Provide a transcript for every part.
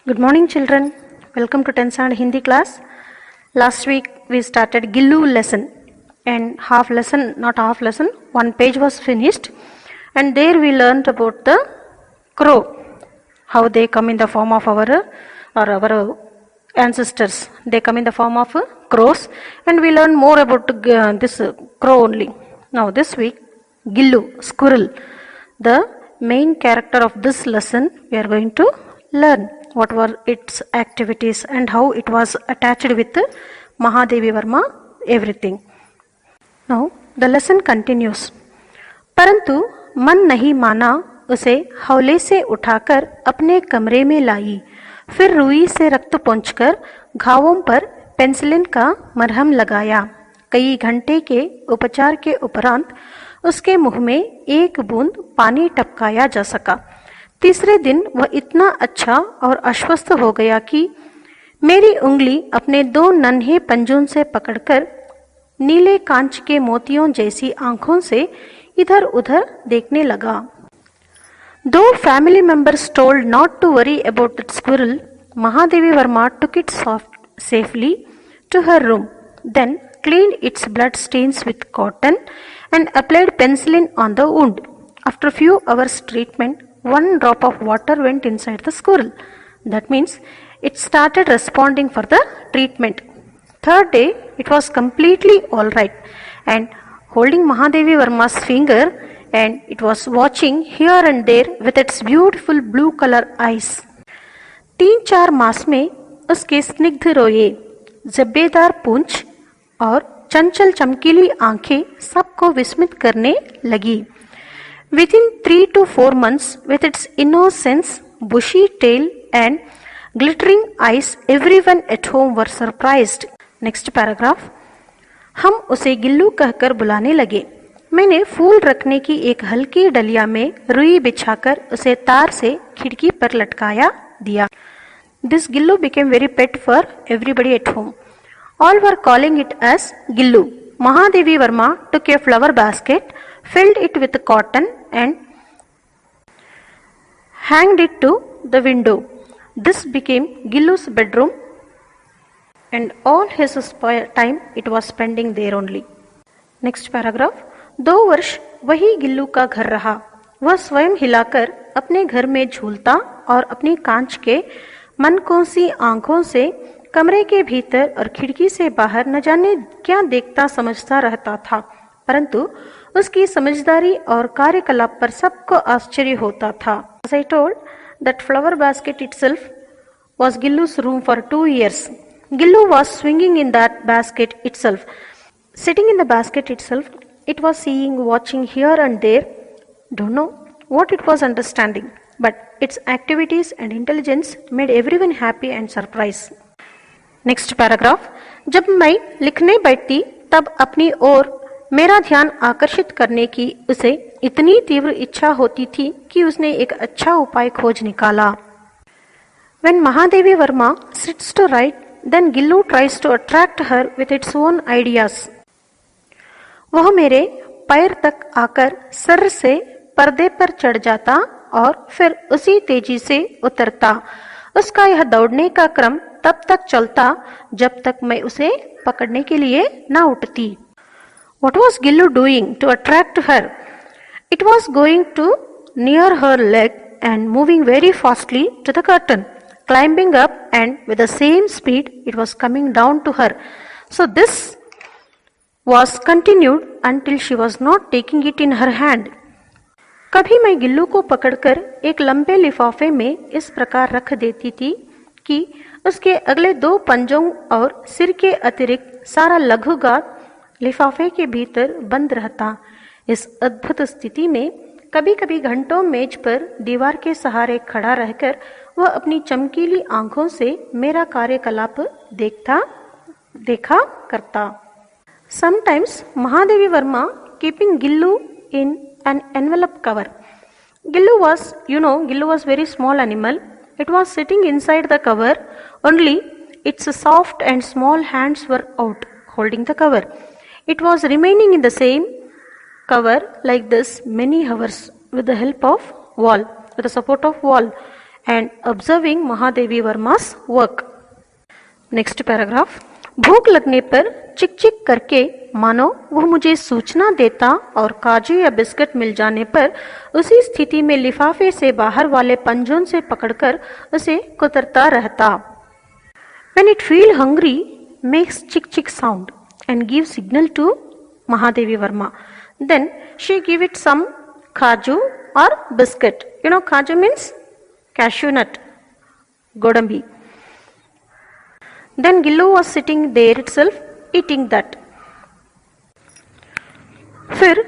Good morning, children. Welcome to 10th standard Hindi class. Last week we started Gillu lesson, and half lesson, one page was finished, and there we learned about the crow, how they come in the form of our ancestors. They come in the form of crows, and we learned more about this crow only. Now this week, Gillu, squirrel, the main character of this lesson, we are going to learn what were its activities and how it was attached with Mahadevi Varma, everything. Now the lesson continues. परंतु मन नहीं माना, उसे हौले से उठाकर अपने कमरे में लाई, फिर रुई से रक्त पोंछकर घावों पर पेंसिलिन का मरहम लगाया। कई घंटे के उपचार के उपरांत उसके मुंह में एक बूंद पानी टपकाया जा सका। तीसरे दिन वह इतना अच्छा और आश्वस्त हो गया कि मेरी उंगली अपने दो नन्हे पंजों से पकड़कर नीले कांच के मोतियों जैसी आंखों से इधर उधर देखने लगा। Though family members told not to worry about that squirrel, Mahadevi Varma took it safely to her room, then cleaned its blood stains with cotton and applied penicillin on the wound. After a few hours' treatment, one drop of water went inside the squirrel. That means it started responding for the treatment. Third day, it was completely all right, and holding Mahadevi Varma's finger, and it was watching here and there with its beautiful blue color eyes. 3-4 मास में उसके स्निग्ध रोये, जब्बेदार पूंछ और चंचल चमकीली आंखें सबको विस्मित करने लगी. Within 3 to 4 months, with its innocence, bushy tail and glittering eyes, everyone at home were surprised. Next paragraph. हम उसे गिल्लू कहकर बुलाने लगे. मैंने फूल रखने की एक हल्की डलिया में रुई बिछाकर उसे तार से खिड़की पर लटकाया दिया. This Gillu became very pet for everybody at home. All were calling it as Gillu. Mahadevi Varma took a flower basket, filled it with cotton and hanged it to the window. This became Gillu's bedroom, and all his spare time it was spending there only. Next paragraph. 2 वर्ष वही गिल्लू का घर रहा. वह स्वयं हिलाकर अपने घर में झूलता और अपनी कांच के मनकोसी आंखों से कमरे के भीतर और खिड़की से बाहर न जाने क्या देखता समझता रहता था, परंतु उसकी समझदारी और कार्यकलाप पर सबको आश्चर्य होता था. As I told, that flower basket itself was Gillu's room for 2 years. Gillu was swinging in that basket itself. Sitting in the basket itself, it was seeing, watching here and there. Don't know what it was understanding, but its activities and intelligence made everyone happy and surprised. Next paragraph. जब मैं लिखने बैठती तब अपनी ओर मेरा ध्यान आकर्षित करने की उसे इतनी तीव्र इच्छा होती थी कि उसने एक अच्छा उपाय खोज निकाला. When Mahadevi Varma sits to write, then Gillu tries to attract her with its own ideas. वह मेरे पैर तक आकर सर से पर्दे पर चढ़ जाता और फिर उसी तेजी से उतरता. उसका यह दौड़ने का क्रम तब तक चलता जब तक मैं उसे पकड़ने के लिए न उठती. What was Gillu doing to attract her? It was going to near her leg and moving very fastly to the curtain, climbing up, and with the same speed it was coming down to her. So this was continued until she was not taking it in her hand. कभी मैं गिल्लू को पकड़कर एक लंबे लिफाफे में इस प्रकार रख देती थी कि उसके अगले 2 पंजों और सिर के अतिरिक्त सारा लघुगात लिफाफे के भीतर बंद रहता. इस अद्भुत स्थिति में कभी कभी घंटों मेज पर दीवार के सहारे खड़ा रहकर वह अपनी चमकीली आंखों से मेरा कार्यकलाप देखा करता. Sometimes Mahadevi Varma keeping Gillu in an envelope cover. Gillu was very small animal. It was sitting inside the cover, only its soft and small hands were out holding the cover. It was remaining in the same cover like this many hours with the support of wall, and observing Mahadevi Varma's work. Next paragraph. भूख लगने पर चिक चिक करके मानो वह मुझे सूचना देता और काजू या बिस्किट मिल जाने पर उसी स्थिति में लिफाफे से बाहर वाले पंजों से पकड़कर उसे कुतरता रहता. When it feel hungry, makes chick chick sound and give signal to Mahadevi Varma. Then she give it some kaju or biscuit. You know kaju means cashew nut, godambi. Then Gillu was sitting there itself eating that. फिर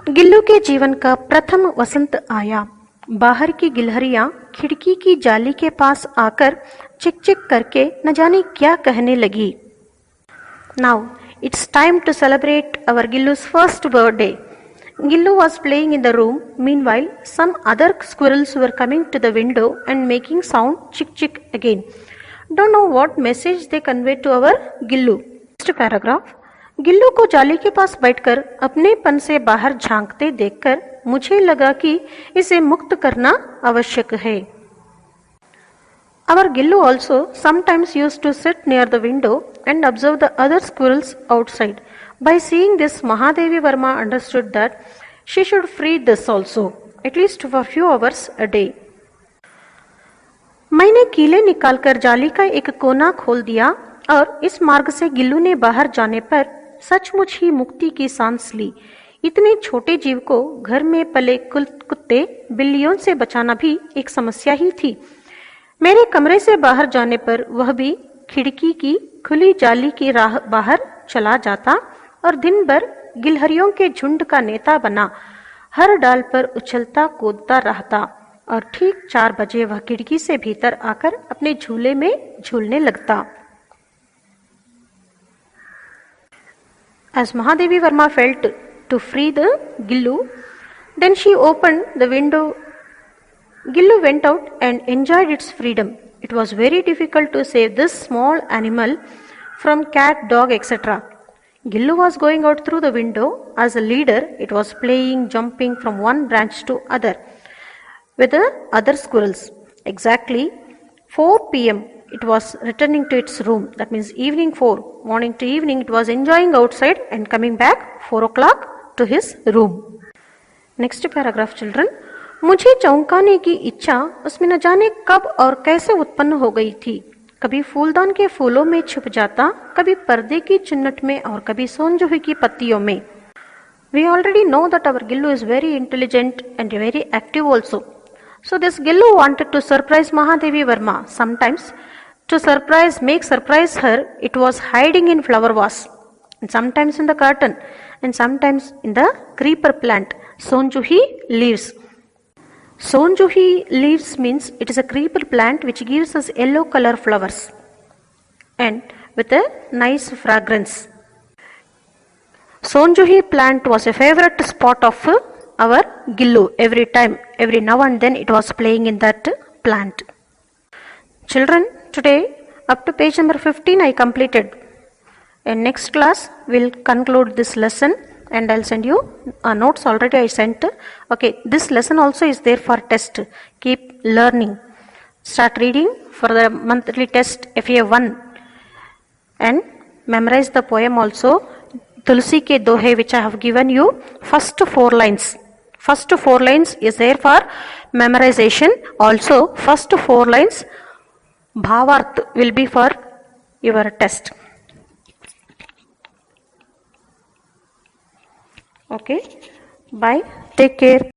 गिल्लू के जीवन का प्रथम वसंत आया. बाहर की गिलहरियां खिड़की की जाली के पास आकर चिक चिक करके न जाने क्या कहने लगी. Now it's time to celebrate our Gillu's first birthday. Gillu was playing in the room. Meanwhile, some other squirrels were coming to the window and making sound chick chick again. Don't know what message they conveyed to our Gillu. Next paragraph. Gillu को जाली के पास बैठकर अपने पन से बाहर झांकते देखकर मुझे लगा कि इसे मुक्त करना आवश्यक है. Our Gillu also sometimes used to sit near the window and observe the other squirrels outside. By seeing this, Mahadevi Varma understood that she should free this also, at least for a few hours a day. मैंने कीले निकालकर जाली का एक कोना खोल दिया और इस मार्ग से गिल्लू ने बाहर जाने पर सचमुच ही मुक्ति की सांस ली. इतने छोटे जीव को घर में पले कुत्ते बिल्लियों से बचाना भी एक समस्या ही थी. मेरे कमरे से बाहर जाने पर वह भी खिड़की की खुली जाली की राह बाहर चला जाता और दिन भर गिलहरियों के झुंड का नेता बना हर डाल पर उछलता कूदता रहता और ठीक 4 बजे वह खिड़की से भीतर आकर अपने झूले में झूलने लगता. As Mahadevi Varma felt to free the Gillu, then she opened the window. Gillu went out and enjoyed its freedom. It was very difficult to save this small animal from cat, dog, etc. Gillu was going out through the window. As a leader, it was playing, jumping from one branch to other with the other squirrels. Exactly 4 p.m. it was returning to its room. That means evening 4. Morning to evening it was enjoying outside and coming back 4 o'clock to his room. Next paragraph children. मुझे चौंकाने की इच्छा उसमें न जाने कब और कैसे उत्पन्न हो गई थी. कभी फूलदान के फूलों में छुप जाता, कभी पर्दे की चुन्नट में और कभी सोनजूही की पत्तियों में. We already know that our Gillu is very intelligent and very active also. So this Gillu wanted to surprise Mahadevi Varma. Sometimes to make surprise her, it was hiding in flower vase, and sometimes in the curtain, and sometimes in the creeper plant, Sonjuhi leaves. Sonjuhi leaves means it is a creeper plant which gives us yellow color flowers and with a nice fragrance. Sonjuhi plant was a favorite spot of our Gillu. Every now and then it was playing in that plant. Children, today up to page number 15 I completed. In next class we'll conclude this lesson and I'll send you notes. Already I sent. Okay, this lesson also is there for test. Keep learning. Start reading for the monthly test FA1 and memorize the poem also. Tulsi ke dohe, which I have given you. First 4 lines. First 4 lines is there for memorization. Also first 4 lines Bhavarth will be for your test. Okay. Bye. Take care.